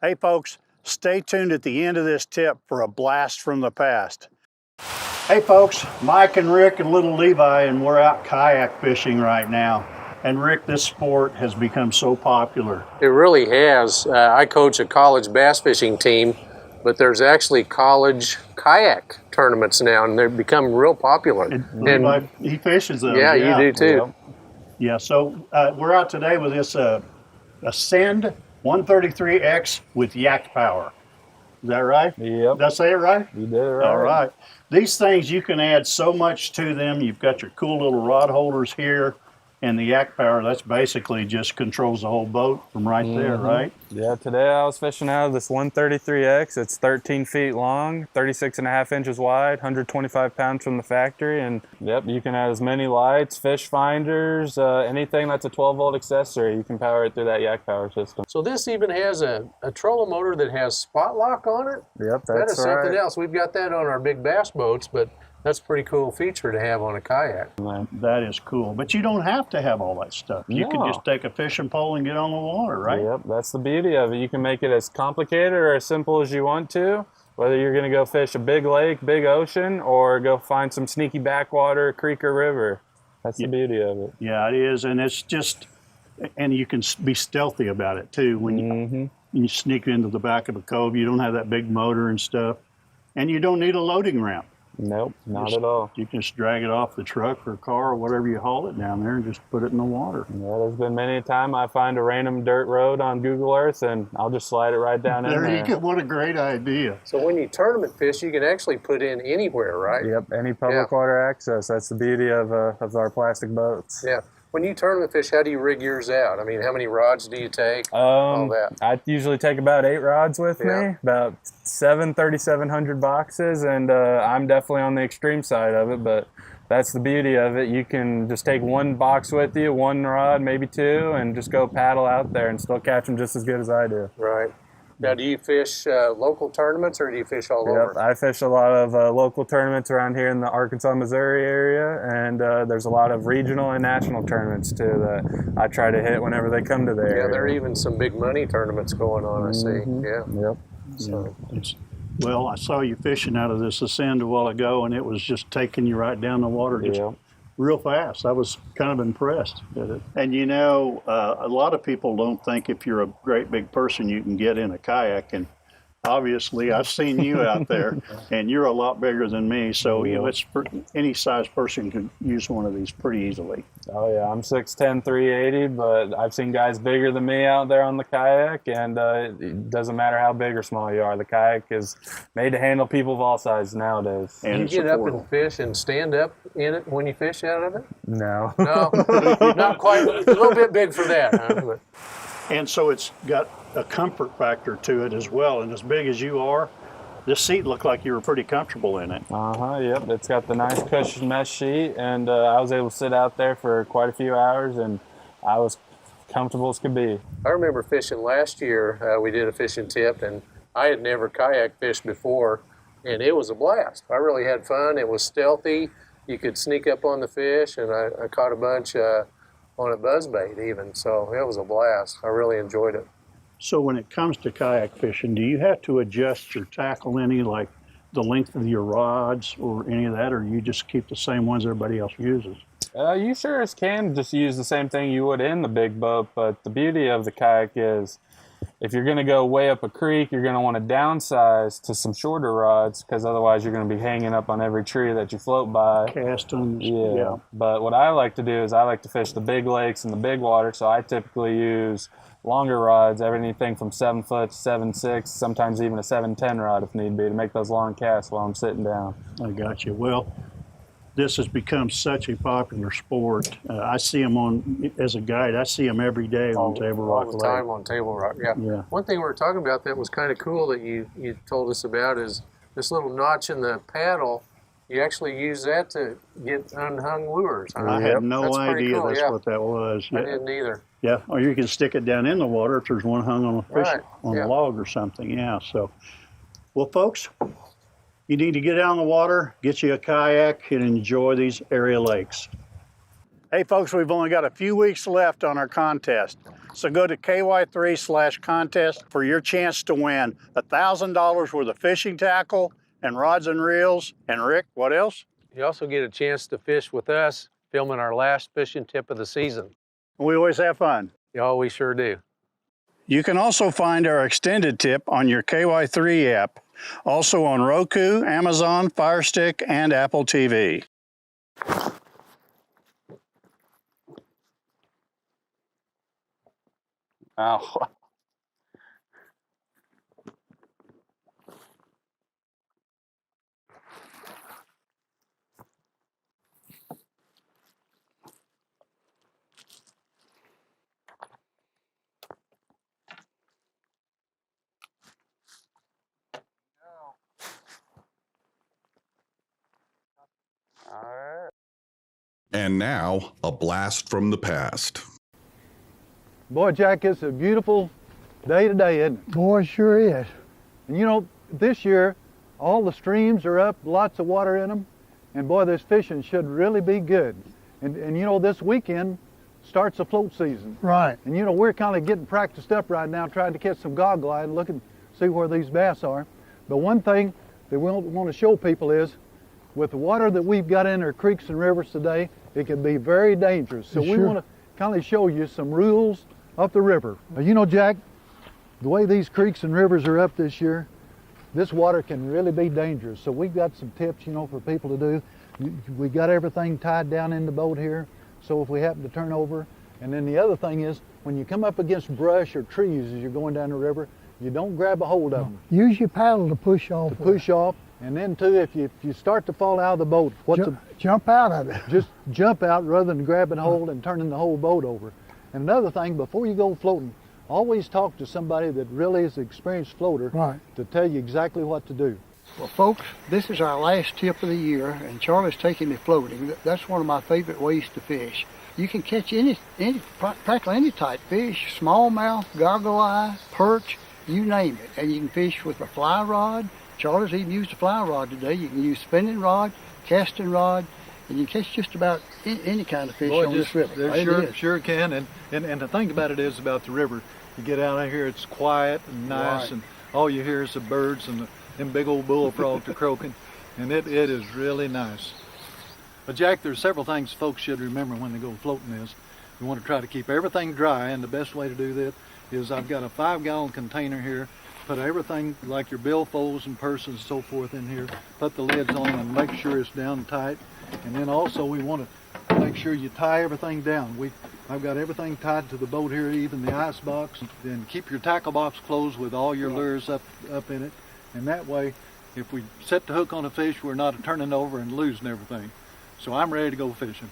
Hey folks, stay tuned at the end of this tip for a blast from the past. Hey folks, Mike and Rick and little Levi, and we're out kayak fishing right now. And Rick, this sport has become so popular. It really has. I coach a college bass fishing team, but there's actually college kayak tournaments now, and they've become real popular. And Levi, he fishes them. Yeah, you do too. Yeah, so we're out today with this Ascend 133X with yak power. Is that right? Yep. Did I say it right? You did it right. All right. These things, you can add so much to them. You've got your cool little rod holders here, and the yak power, that's basically just controls the whole boat from right there, right? Yeah, today I was fishing out of this 133X. It's 13 feet long, 36.5 inches wide, 125 pounds from the factory. And yep, you can add as many lights, fish finders, anything that's a 12-volt accessory. You can power it through that yak power system. So this even has a trolling motor that has spot lock on it? Yep, That is something else. We've got that on our big bass boats, but that's a pretty cool feature to have on a kayak. That is cool. But you don't have to have all that stuff. You can just take a fishing pole and get on the water, right? Yep, that's the beauty of it. You can make it as complicated or as simple as you want to, whether you're going to go fish a big lake, big ocean, or go find some sneaky backwater, creek or river. That's the beauty of it. Yeah, it is. And it's just, and you can be stealthy about it too. When you sneak into the back of a cove, you don't have that big motor and stuff. And you don't need a loading ramp. Nope, not at all. You can just drag it off the truck or car or whatever you haul it down there and just put it in the water. Yeah, there's been many a time I find a random dirt road on Google Earth and I'll just slide it right down in there. There you go. What a great idea. So when you tournament fish, you can actually put in anywhere, right? Yep, any public water access. That's the beauty of our plastic boats. Yeah. When you tournament fish, how do you rig yours out? I mean, how many rods do you take? All that. I usually take about 8 rods with me, about 3,700 boxes, and I'm definitely on the extreme side of it, but that's the beauty of it. You can just take one box with you, one rod, maybe 2, and just go paddle out there and still catch them just as good as I do. Right. Now, do you fish local tournaments or do you fish all over? I fish a lot of local tournaments around here in the Arkansas, Missouri area, and there's a lot of regional and national tournaments too that I try to hit whenever they come to there. Yeah, there are even some big money tournaments going on, I see. Yeah. Yep. So. Well, I saw you fishing out of this Ascend a while ago, and it was just taking you right down the water just real fast. I was kind of impressed with it. And you know, a lot of people don't think if you're a great big person you can get in a kayak, and obviously I've seen you out there and you're a lot bigger than me, so you know, it's any size person can use one of these pretty easily. Oh yeah, I'm 6'10", 380, but I've seen guys bigger than me out there on the kayak, and it doesn't matter how big or small you are. The kayak is made to handle people of all sizes nowadays. And you get up and fish and stand up in it when you fish out of it? No. No, not quite. A little bit big for that. Huh? And so it's got a comfort factor to it as well. And as big as you are, this seat looked like you were pretty comfortable in it. Yep. It's got the nice cushion mesh sheet, and I was able to sit out there for quite a few hours, and I was comfortable as could be. I remember fishing last year. We did a fishing tip, and I had never kayak fished before, and it was a blast. I really had fun. It was stealthy. You could sneak up on the fish, and I caught a bunch on a buzzbait even, so it was a blast. I really enjoyed it. So when it comes to kayak fishing, do you have to adjust your tackle any, like the length of your rods or any of that, or you just keep the same ones everybody else uses? You sure as can just use the same thing you would in the big boat, but the beauty of the kayak is if you're going to go way up a creek, you're going to want to downsize to some shorter rods, because otherwise you're going to be hanging up on every tree that you float by. Cast them. Yeah. But what I like to do is I like to fish the big lakes and the big water, so I typically use longer rods, everything from 7 foot to 7.6, sometimes even a 7.10 rod if need be, to make those long casts while I'm sitting down. I got you. Well, this has become such a popular sport. I see them on, as a guide, I see them every day on Table Rock Lake. All the time on Table Rock, yeah. One thing we were talking about that was kind of cool that you told us about is this little notch in the paddle. You actually use that to get unhung lures. Huh? I had no idea that's what that was. I didn't either. Yeah, or you can stick it down in the water if there's one hung on a fish, on a log or something, So, well, folks, you need to get out on the water, get you a kayak, and enjoy these area lakes. Hey folks, we've only got a few weeks left on our contest. So go to KY3/contest for your chance to win $1,000 worth of fishing tackle and rods and reels. And Rick, what else? You also get a chance to fish with us, filming our last fishing tip of the season. We always have fun. Yeah, we sure do. You can also find our extended tip on your KY3 app, also on Roku, Amazon, Fire Stick, and Apple TV. Oh. And now, a blast from the past. Boy, Jack, it's a beautiful day today, isn't it? Boy, it sure is. And you know, this year, all the streams are up, lots of water in them, and boy, this fishing should really be good. And you know, this weekend starts the float season. Right. And you know, we're kind of getting practiced up right now, trying to catch some goggle eye and look and see where these bass are. But one thing that we want to show people is, with the water that we've got in our creeks and rivers today, it can be very dangerous. So we want to kind of show you some rules up the river. You know, Jack, the way these creeks and rivers are up this year, this water can really be dangerous. So we've got some tips, you know, for people to do. We got everything tied down in the boat here, so if we happen to turn over. And then the other thing is, when you come up against brush or trees as you're going down the river, you don't grab a hold of them. Use your paddle to push off. Push off. And then too, if you start to fall out of the boat, jump out of it. Just jump out rather than grabbing hold and turning the whole boat over. And another thing, before you go floating, always talk to somebody that really is an experienced floater to tell you exactly what to do. Well, folks, this is our last tip of the year, and Charlie's taking me floating. That's one of my favorite ways to fish. You can catch practically any type fish, smallmouth, goggle eye, perch, you name it. And you can fish with a fly rod. Charlie's even used a fly rod today. You can use spinning rod, casting rod, and you can catch just about any kind of fish on this river. Sure can. And the thing about it is about the river, you get out of here, it's quiet and nice, and all you hear is the birds and them big old bullfrogs are croaking, and it is really nice. But Jack, there's several things folks should remember when they go floating is, you want to try to keep everything dry, and the best way to do that is I've got a 5-gallon container here. Put everything like your billfolds and purses and so forth in here. Put the lids on and make sure it's down tight. And then also we want to make sure you tie everything down. I've got everything tied to the boat here, even the ice box. Then keep your tackle box closed with all your lures up in it. And that way, if we set the hook on a fish, we're not turning over and losing everything. So I'm ready to go fishing.